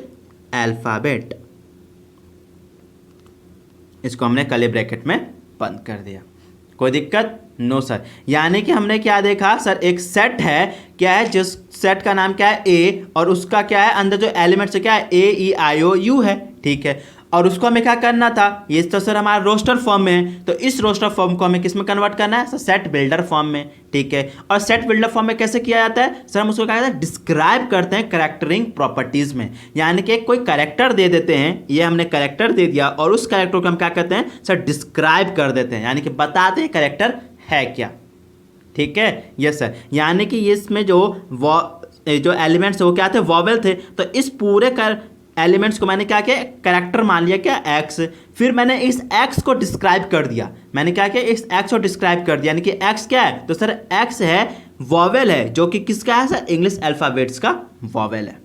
alphabet. इसको हमने कर्ली ब्रैकेट में बंद कर दिया, कोई दिक्कत नो सर। यानी कि हमने क्या देखा सर, एक सेट है, क्या है, जिस सेट का नाम क्या है ए, और उसका क्या है अंदर जो एलिमेंट्स है क्या है AEIOU है, ठीक है। और उसको हमें क्या करना था, ये तो सर हमारा रोस्टर फॉर्म में है, तो इस रोस्टर फॉर्म को हमें किस में कन्वर्ट करना है सर, सेट बिल्डर फॉर्म में, ठीक है। और सेट बिल्डर फॉर्म में कैसे किया जाता है सर, हम उसको क्या कहते हैं, डिस्क्राइब करते हैं कैरेक्टरिंग प्रॉपर्टीज में, यानी कि कोई कैरेक्टर दे देते हैं, ये हमने कैरेक्टर दे दिया और उस कैरेक्टर को हम क्या कहते हैं सर, डिस्क्राइब कर देते हैं, यानी कि बताते हैं कैरेक्टर है क्या, ठीक है। यस सर, यानी कि इसमें जो एलिमेंट्स वो क्या थे, वॉवेल थे, तो इस पूरे एलिमेंट्स को मैंने क्या किया, कैरेक्टर मान लिया क्या, एक्स। फिर मैंने इस एक्स को डिस्क्राइब कर दिया, मैंने क्या किया, इस एक्स को डिस्क्राइब कर दिया, यानी कि एक्स क्या है, तो सर एक्स है वॉवेल है, जो कि किसका है सर, इंग्लिश अल्फाबेट्स का वॉवेल है,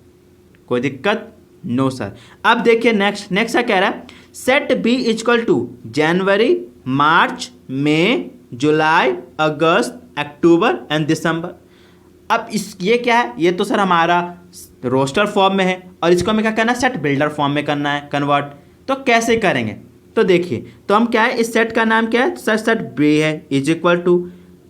कोई दिक्कत नो सर। अब देखिए नेक्स्ट क्या कह रहा है, set B equal to January, March, May, July, August, October and December. अब ये क्या है, ये तो सर हमारा रोस्टर फॉर्म में है, और इसको हमें क्या करना है, सेट बिल्डर फॉर्म में करना है कन्वर्ट। तो कैसे करेंगे, तो देखिए, तो हम क्या है, इस सेट का नाम क्या है सर, सेट बी है, is equal to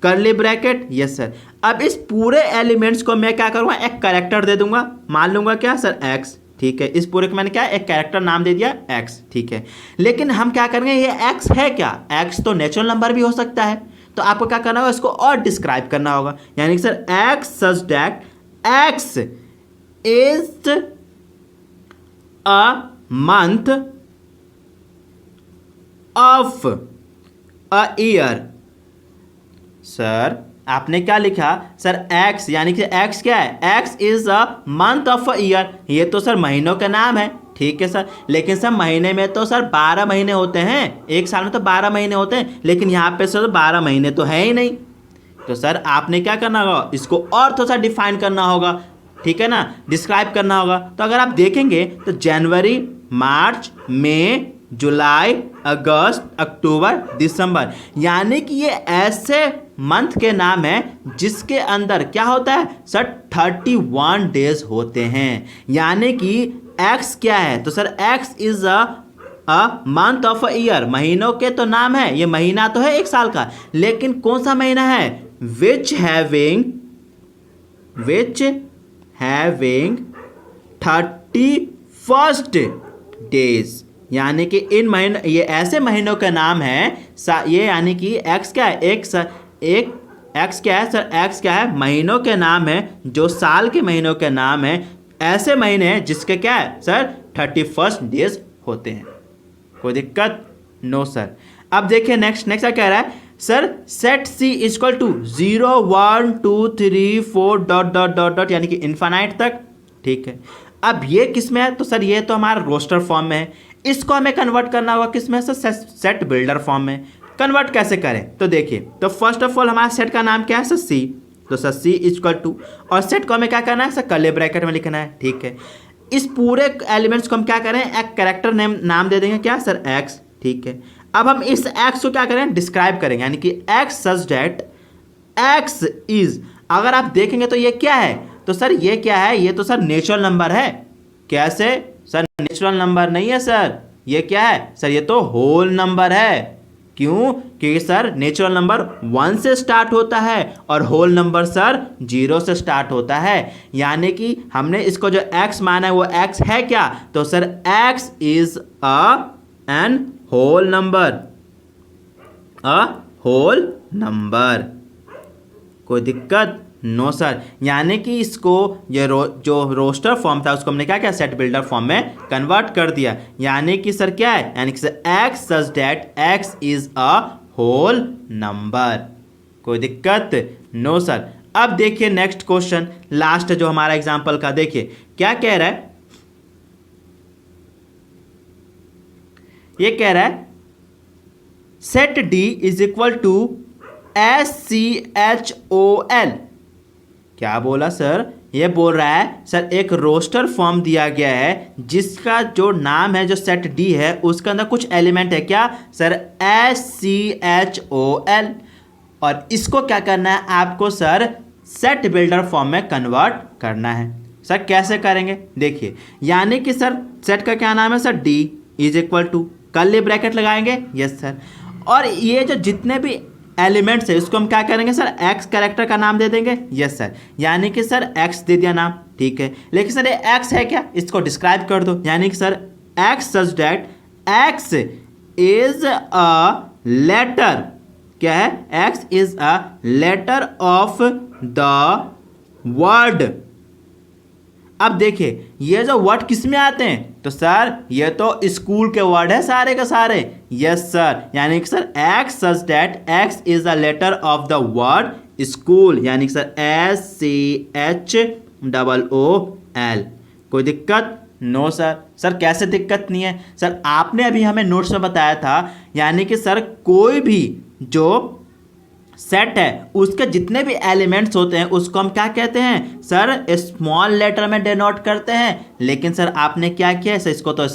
curly bracket, yes sir. अब इस पूरे एलिमेंट्स को मैं क्या करूँगा, एक कैरेक्टर दे दूंगा, मान लूंगा क्या सर, एक्स, ठीक है। इस पूरे को मैंने क्या एक कैरेक्टर नाम दे दिया एक्स, ठीक है। लेकिन हम क्या करेंगे, ये एक्स है क्या, एक्स तो नेचुरल नंबर भी हो सकता है, तो आपको क्या करना होगा, इसको और डिस्क्राइब करना होगा, यानी कि sir x such that x is a month of a year. Sir आपने क्या लिखा सर, एक्स, यानी कि एक्स क्या है, x is a month of a year, ये तो सर महीनों का नाम है, ठीक है सर। लेकिन सर महीने में तो सर 12 महीने होते हैं, एक साल में तो 12 महीने होते हैं, लेकिन यहाँ पे सर 12 महीने तो है ही नहीं। तो सर आपने क्या करना होगा, इसको और थोड़ा सा डिफाइन करना होगा, ठीक है ना, डिस्क्राइब करना होगा। तो अगर आप देखेंगे तो जनवरी, मार्च, मई, जुलाई, अगस्त, अक्टूबर, दिसंबर, यानी कि ये ऐसे मंथ के नाम हैं जिसके अंदर क्या होता है सर, 31 डेज होते हैं। यानी कि एक्स क्या है, तो sir x is a month of a year, महीनों के तो नाम है, ये महीना तो है एक साल का, लेकिन कौन सा महीना है, विच हैविंग 31 डेज, यानी कि इन महीनों, ये ऐसे महीनों का नाम है ये, यानी कि एक्स क्या है, एक एक्स क्या है सर, एक्स क्या है, महीनों के नाम है, जो साल के महीनों के नाम है, ऐसे महीने हैं जिसके क्या है सर 31 डेज होते हैं। कोई दिक्कत? No sir. अब देखिए नेक्स्ट क्या कह रहा है sir, set C equal to 0 1 2 3 4 dot dot dot dot, यानी कि इन्फानाइट तक। ठीक है, अब ये किस में है, तो सर ये तो हमारा रोस्टर फॉर्म में है, इसको हमें कन्वर्ट करना होगा किस में सर, सेट बिल्डर फॉर्म में। कन्वर्ट कैसे करें, तो देखिए, तो फर्स्ट ऑफ ऑल हमारा सेट का नाम क्या है सर, सी, तो सर सी इक्वल टू, और सेट को हमें क्या करना है सर, कर्ली ब्रैकेट में लिखना है। ठीक है, इस पूरे एलिमेंट्स को हम क्या करें, एक कैरेक्टर नेम नाम दे देंगे, क्या सर, एक्स। ठीक है, अब हम इस एक्स को क्या करें, डिस्क्राइब करेंगे, यानी कि x such that x is, अगर आप देखेंगे तो ये क्या है, तो सर ये क्या है, ये तो सर नेचुरल नंबर है। कैसे सर, नेचुरल नंबर नहीं है सर, ये क्या है सर, ये तो होल नंबर है। क्यों? क्योंकि सर नेचुरल नंबर 1 से स्टार्ट होता है और होल नंबर सर 0 से स्टार्ट होता है, यानी कि हमने इसको जो x माना है वो x है क्या, तो sir x is an whole number, whole number. कोई दिक्कत? No sir. यानी कि इसको ये जो रोस्टर फॉर्म था उसको हमने क्या किया, सेट बिल्डर फॉर्म में कन्वर्ट कर दिया, यानी कि सर क्या है, यानी कि sir x such that x is a whole number. कोई दिक्कत? No sir. अब देखिए नेक्स्ट क्वेश्चन, लास्ट जो हमारा एग्जांपल का, देखिए क्या कह रहा है, ये कह रहा है set D is equal to SCHOL। क्या बोला सर, ये बोल रहा है सर एक रोस्टर फॉर्म दिया गया है जिसका जो नाम है, जो सेट डी है, उसके अंदर कुछ एलिमेंट है, क्या सर, SCHOL, और इसको क्या करना है आपको सर, सेट बिल्डर फॉर्म में कन्वर्ट करना है। सर कैसे करेंगे, देखिए, यानी कि सर सेट का क्या नाम है sir, D is equal to, curly bracket लगाएंगे, यस सर, और ये जो जितने भी एलिमेंट्स है उसको हम क्या करेंगे सर, एक्स कैरेक्टर का नाम दे देंगे, यस सर, यानी कि सर एक्स दे दिया नाम। ठीक है, लेकिन सर ये एक्स है क्या, इसको डिस्क्राइब कर दो, यानी कि sir x such that x is a letter, क्या है, x is a letter of the word. अब देखिए ये जो वर्ड किस में आते हैं, तो सर ये तो स्कूल के वर्ड है सारे के सारे, यस सर, यानी कि sir x such that x is a letter of the word school, यानी कि सर SCHOOL। कोई दिक्कत? No sir. सर कैसे दिक्कत नहीं है सर, आपने अभी हमें नोट्स में बताया था, यानी कि सर कोई भी जो सेट है उसके जितने भी एलिमेंट्स होते हैं उसको हम क्या कहते हैं सर, स्मॉल लेटर में डिनोट करते हैं, लेकिन सर आपने क्या किया है सर, इसको तो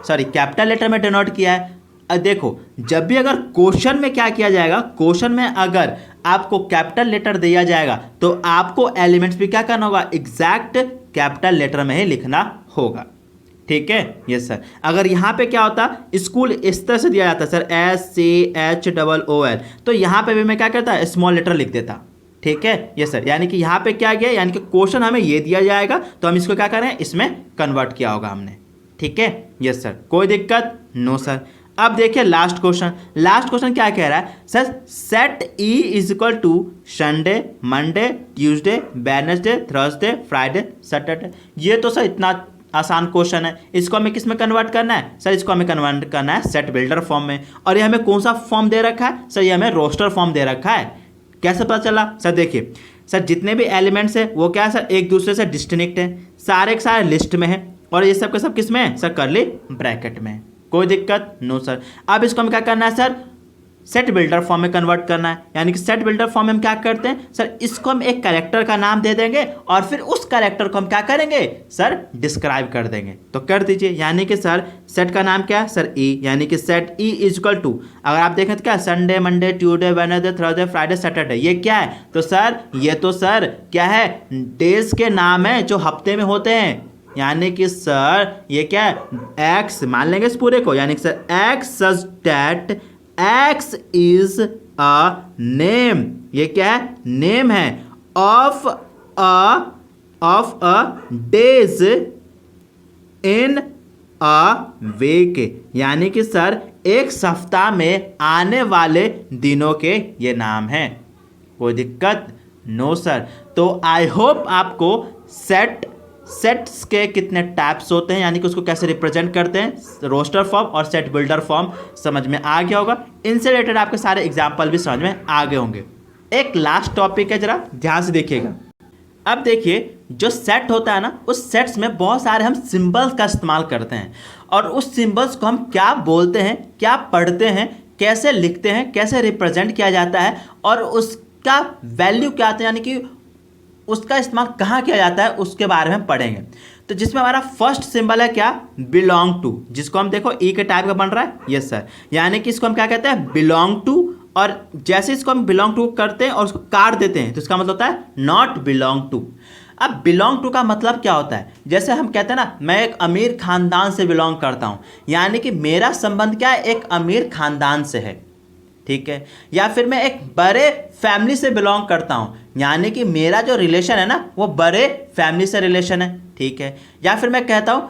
कैपिटल लेटर में डिनोट किया है। देखो, जब भी अगर क्वेश्चन में क्या किया जाएगा, क्वेश्चन में अगर आपको कैपिटल लेटर दिया जाएगा तो आपको एलिमेंट्स भी क्या करना होगा, एग्जैक्ट कैपिटल लेटर में ही लिखना होगा। ठीक है, यस सर। अगर यहाँ पे क्या होता, स्कूल इस तरह से दिया जाता सर, SCHOOL, तो यहाँ पे भी मैं क्या करता, स्मॉल लेटर लिख देता। ठीक है, यस सर, यानी कि यहाँ पे क्या गया, यानी कि क्वेश्चन हमें ये दिया जाएगा तो हम इसको क्या करें, इसमें कन्वर्ट किया होगा हमने। ठीक है, यस सर, कोई दिक्कत? No sir. अब देखिए लास्ट क्वेश्चन क्या कह रहा है sir, set E is equal to Sunday, Monday, Tuesday, Wednesday, Thursday, Friday, Saturday. ये तो सर इतना आसान क्वेश्चन है, इसको हमें किस में कन्वर्ट करना है सर, इसको हमें कन्वर्ट करना है सेट बिल्डर फॉर्म में, और ये हमें कौन सा फॉर्म दे रखा है सर, ये हमें रोस्टर फॉर्म दे रखा है। कैसे पता चला सर, देखिए सर जितने भी एलिमेंट्स है वो क्या है सर, एक दूसरे से डिस्टिंक्ट है, सारे के सारे लिस्ट में है, और ये सब के सब किस में है सर, कर्ली ब्रैकेट में। कोई दिक्कत? No sir. अब इसको हम क्या करना है सर, सेट बिल्डर फॉर्म में कन्वर्ट करना है, यानी कि सेट बिल्डर फॉर्म में हम क्या करते हैं सर, इसको हम एक कैरेक्टर का नाम दे देंगे और फिर उस कैरेक्टर को हम क्या करेंगे सर, डिस्क्राइब कर देंगे। तो कर दीजिए, यानी कि सर सेट का नाम क्या है सर, ई, यानी कि set E is equal to, अगर आप देखें तो क्या, Sunday, Monday, Tuesday, Wednesday, Thursday, Friday, Saturday, ये क्या है, तो सर ये तो सर क्या है, डेज के नाम है जो हफ्ते में होते हैं, यानी कि सर ये क्या है, एक्स मान लेंगे इस पूरे को, यानी कि sir x such that x is a name, ये क्या है, नेम है, of a days in a week, यानी कि सर एक सप्ताह में आने वाले दिनों के ये नाम हैं। कोई दिक्कत? No sir. तो आई होप आपको सेट्स के कितने टाइप्स होते हैं, यानी कि उसको कैसे रिप्रेजेंट करते हैं, रोस्टर फॉर्म और सेट बिल्डर फॉर्म समझ में आ गया होगा। इनसे रिलेटेड आपके सारे एग्जाम्पल भी समझ में आ गए होंगे। एक लास्ट टॉपिक है, जरा ध्यान से देखिएगा। अब देखिए, जो सेट होता है ना, उस सेट्स में बहुत सारे हम सिंबल्स का इस्तेमाल करते हैं, और उस सिंबल्स को हम क्या बोलते हैं, क्या पढ़ते हैं, कैसे लिखते हैं, कैसे रिप्रेजेंट किया जाता है, और उसका वैल्यू क्या आता है, यानी कि उसका इस्तेमाल कहाँ किया जाता है, उसके बारे में पढ़ेंगे। तो जिसमें हमारा फर्स्ट सिंबल है क्या, बिलोंग टू, जिसको हम देखो ई के टाइप का बन रहा है, यस सर, यानी कि इसको हम क्या कहते हैं, बिलोंग टू। और जैसे इसको हम बिलोंग टू करते हैं और उसको काट देते हैं तो इसका मतलब होता है नॉट बिलोंग टू। अब बिलोंग टू का मतलब क्या होता है, जैसे हम कहते हैं ना, मैं एक अमीर खानदान से बिलोंग करता हूँ, यानी कि मेरा संबंध क्या है, एक अमीर खानदान से है, ठीक है। या फिर मैं एक बड़े फैमिली से बिलोंग करता हूँ, यानी कि मेरा जो रिलेशन है ना, वो बड़े फैमिली से रिलेशन है, ठीक है। या फिर मैं कहता हूँ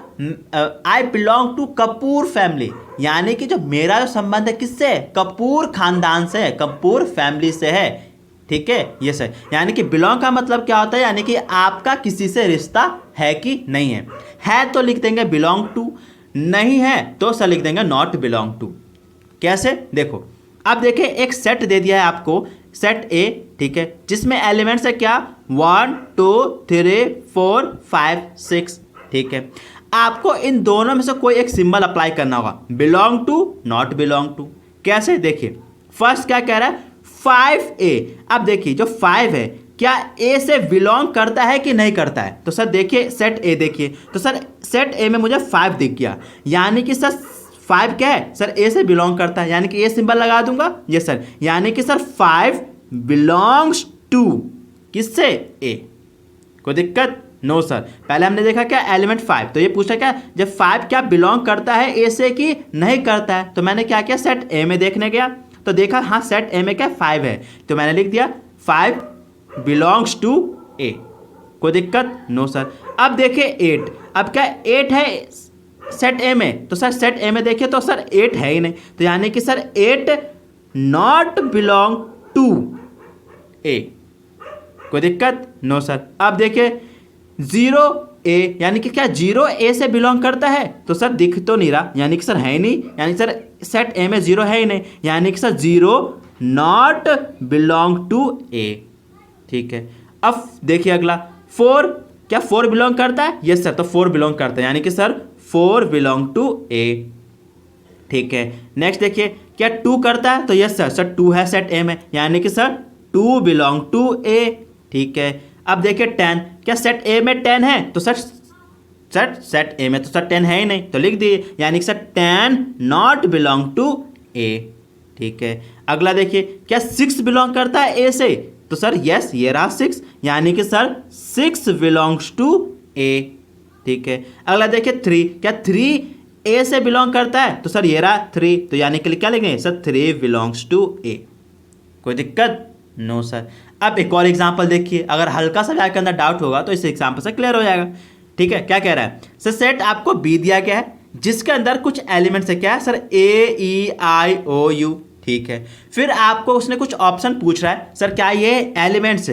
I belong to Kapoor family, यानी कि जो मेरा जो संबंध है किससे है, कपूर खानदान से है, कपूर फैमिली से है, ठीक है। ये सर, यानी कि बिलोंग का मतलब क्या होता है, यानी कि आपका किसी से रिश्ता है कि नहीं है तो लिख देंगे बिलोंग टू, नहीं है तो सर लिख देंगे नॉट बिलोंग टू। कैसे, देखो, अब देखिए एक सेट दे दिया है आपको, सेट ए, ठीक है, जिसमें एलिमेंट्स है क्या, 1 2 3 4 5 6, ठीक है। आपको इन दोनों में से कोई एक सिंबल अप्लाई करना होगा, belong to, not belong to. कैसे, देखिए फर्स्ट क्या कह रहा है, 5A। अब देखिए जो 5 है, क्या ए से बिलोंग करता है कि नहीं करता है, तो सर देखिए सेट ए देखिए, तो सर सेट ए में मुझे 5 दिख गया, यानी कि सर 5 क्या है, सर ए से बिलोंग करता है, यानी कि ए सिंबल लगा दूंगा, ये सर, यानी कि सर 5 बिलोंग्स टू किससे, ए। कोई दिक्कत? No sir. पहले हमने देखा क्या, एलिमेंट 5, तो ये पूछा क्या, जब 5 क्या बिलोंग करता है ए से कि नहीं करता है, तो मैंने क्या किया, सेट ए में देखने गया, तो देखा हाँ सेट ए में क्या 5 है, तो मैंने लिख दिया 5 बिलोंग्स टू ए। कोई दिक्कत? No sir. अब देखिए 8, अब क्या 8 है सेट ए में, तो सर सेट ए में देखिए तो सर 8 है ही नहीं, तो यानी कि sir 8 not belong to A. कोई दिक्कत? No sir. अब देखिए 0A, यानी कि क्या 0A से बिलोंग करता है, तो सर दिख तो नहीं रहा, यानी कि सर है ही नहीं, यानी सर सेट ए में 0 है ही नहीं, यानी कि सर 0 नॉट बिलोंग टू ए, ठीक है। अब देखिए अगला 4, क्या 4 बिलोंग करता है, यस सर, तो 4 बिलोंग करता है, यानी कि सर 4 बिलोंग टू ए, ठीक है। नेक्स्ट देखिए क्या 2 करता है, तो यस सर, सर 2 है सेट ए में, यानी कि सर 2 बिलोंग टू ए, ठीक है। अब देखिए 10, क्या सेट ए में 10 है, तो सर सेट ए में तो सर 10 है ही नहीं, तो लिख दिए, यानी कि सर 10 नॉट बिलोंग टू ए, ठीक है। अगला देखिए क्या 6 बिलोंग करता है ए से, तो सर यस ये रहा 6, यानी कि सर 6 बिलोंग्स टू ए, ठीक है। अगला देखिए 3, क्या 3 ए से बिलोंग करता है, तो सर ये रहा 3, तो यानी कि क्या लिखेंगे, सर 3 बिलोंग्स टू ए। कोई दिक्कत? No sir. अब एक और एग्जांपल देखिए, अगर हल्का सा आपके अंदर डाउट होगा तो इस एग्जांपल से क्लियर हो जाएगा, ठीक है। क्या कह रहा है, सर सेट आपको बी दिया गया है, जिसके अंदर कुछ एलिमेंट्स है, क्या है सर, AEIOU, ठीक है। फिर आपको उसने कुछ ऑप्शन पूछ रहा है, सर क्या ये एलिमेंट्स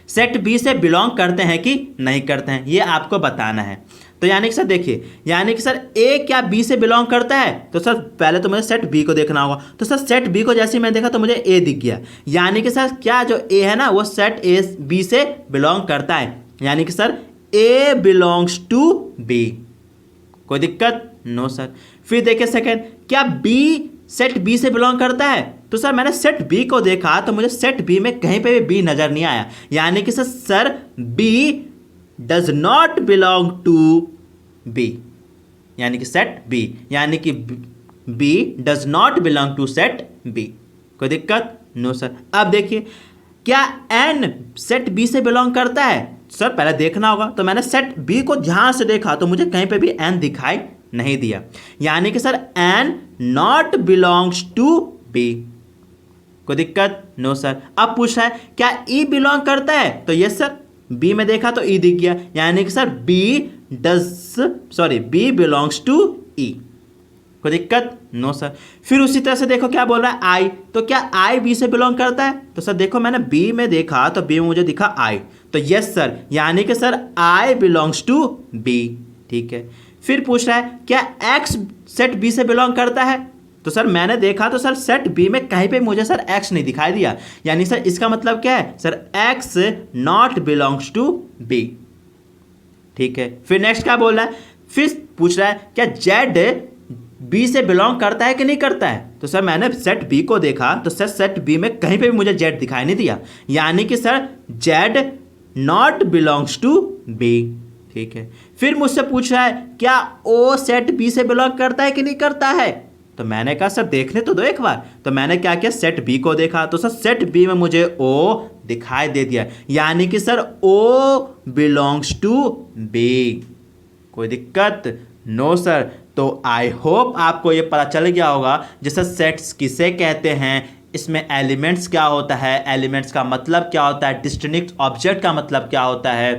सेट बी से बिलोंग करते हैं कि नहीं करते हैं, ये आपको बताना है। तो यानी कि सर देखिए, यानी कि सर ए क्या बी से बिलोंग करता है, तो सर पहले तो मुझे सेट बी को देखना होगा, तो सर सेट बी को जैसे ही मैंने देखा तो मुझे ए दिख गया, यानी कि सर क्या जो ए है ना, वो सेट ए बी से बिलोंग करता है, यानी कि sir A belongs to B. कोई दिक्कत? No sir. फिर देखिए सेकेंड, क्या बी सेट बी से बिलोंग करता है, तो सर मैंने सेट बी को देखा तो मुझे सेट बी में कहीं पे भी बी नजर नहीं आया, यानी कि sir B does not belong to B, यानी कि सेट बी, यानी कि B does not belong to set B. कोई दिक्कत? No sir. अब देखिए क्या एन सेट बी से बिलोंग करता है, सर पहले देखना होगा, तो मैंने सेट बी को ध्यान से देखा तो मुझे कहीं पे भी एन दिखाई नहीं दिया, यानी कि sir N not belongs to B. कोई दिक्कत? No sir. अब पूछ रहा है क्या ई बिलोंग करता है, तो यस सर, बी में देखा तो ई दिख गया, यानी कि sir B B belongs to E. कोई दिक्कत? No sir. फिर उसी तरह से देखो क्या बोल रहा है, आई। तो क्या आई बी से बिलोंग करता है? तो सर देखो मैंने बी में देखा तो बी में मुझे दिखा आई, तो यस सर, यानी कि sir I belongs to B. ठीक है। फिर पूछ रहा है क्या एक्स सेट बी से बिलोंग करता है? तो सर मैंने देखा तो सर सेट बी में कहीं पे मुझे सर एक्स नहीं दिखाई दिया, यानी सर इसका मतलब क्या है sir, X not belongs to B. ठीक है। फिर नेक्स्ट क्या बोल रहा है, फिर पूछ रहा है क्या जेड बी से बिलोंग करता है कि नहीं करता है? तो सर मैंने सेट बी को देखा तो सर सेट बी में कहीं पे भी मुझे जेड दिखाई नहीं दिया, यानी कि sir Z not belongs to B. ठीक है। फिर मुझसे पूछ रहा है क्या ओ सेट बी से बिलोंग करता है कि नहीं करता है? तो मैंने कहा सर देखने तो दो एक बार। तो मैंने क्या किया, सेट बी को देखा तो सर सेट बी में मुझे ओ दिखाई दे दिया, यानी कि sir O belongs to B. कोई दिक्कत? No sir. तो आई होप आपको ये पता चल गया होगा जैसे सेट्स किसे कहते हैं, इसमें एलिमेंट्स क्या होता है, एलिमेंट्स का मतलब क्या होता है, डिस्टिंक्ट ऑब्जेक्ट का मतलब क्या होता है,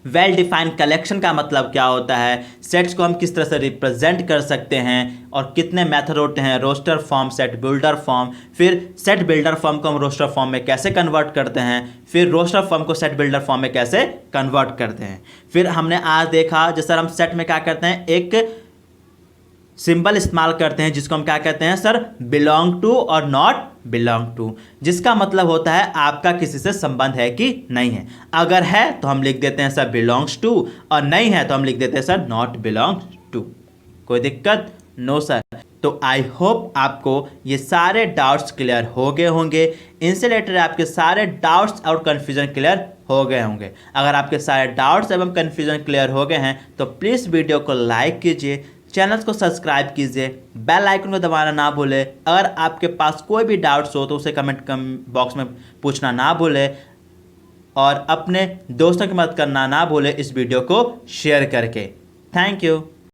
वेल डिफाइंड कलेक्शन का मतलब क्या होता है, सेट्स को हम किस तरह से रिप्रेजेंट कर सकते हैं और कितने मेथड होते हैं, roster form, set builder form, फिर सेट बिल्डर फॉर्म को हम रोस्टर फॉर्म में कैसे कन्वर्ट करते हैं, फिर रोस्टर फॉर्म को सेट बिल्डर फॉर्म में कैसे कन्वर्ट करते हैं। फिर हमने आज देखा जैसे हम सेट में क्या करते हैं, एक सिंबल इस्तेमाल करते हैं जिसको हम क्या कहते हैं सर, बिलोंग टू और नॉट बिलोंग टू, जिसका मतलब होता है आपका किसी से संबंध है कि नहीं है। अगर है तो हम लिख देते हैं सर बिलोंग्स टू, और नहीं है तो हम लिख देते हैं सर नॉट बिलोंग टू। कोई दिक्कत? No sir. तो आई होप आपको ये सारे डाउट्स क्लियर हो गए होंगे, इनसे रिलेटेड आपके सारे डाउट्स और कन्फ्यूजन क्लियर हो गए होंगे। अगर आपके सारे डाउट्स एवं कन्फ्यूजन क्लियर हो गए हैं तो प्लीज़ वीडियो को लाइक कीजिए, चैनल को सब्सक्राइब कीजिए, बेल आइकन को दबाना ना भूले। अगर आपके पास कोई भी डाउट्स हो तो उसे कमेंट बॉक्स में पूछना ना भूले, और अपने दोस्तों की मदद करना ना भूले इस वीडियो को शेयर करके। Thank you.